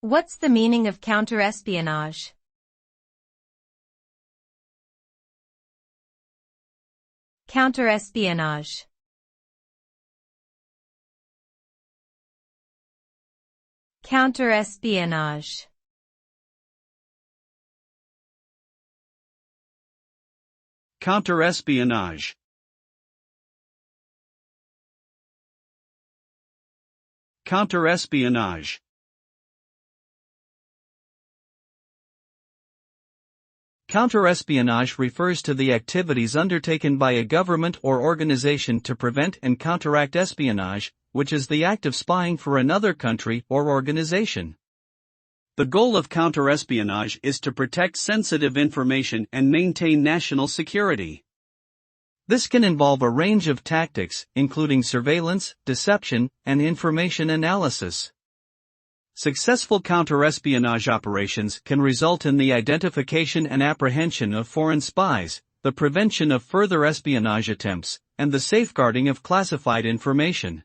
What's the meaning of counter-espionage? Counter-espionage. Counter-espionage. Counter-espionage. Counter-espionage. Counter-espionage refers to the activities undertaken by a government or organization to prevent and counteract espionage, which is the act of spying for another country or organization. The goal of counter-espionage is to protect sensitive information and maintain national security. This can involve a range of tactics, including surveillance, deception, and information analysis. Successful counter-espionage operations can result in the identification and apprehension of foreign spies, the prevention of further espionage attempts, and the safeguarding of classified information.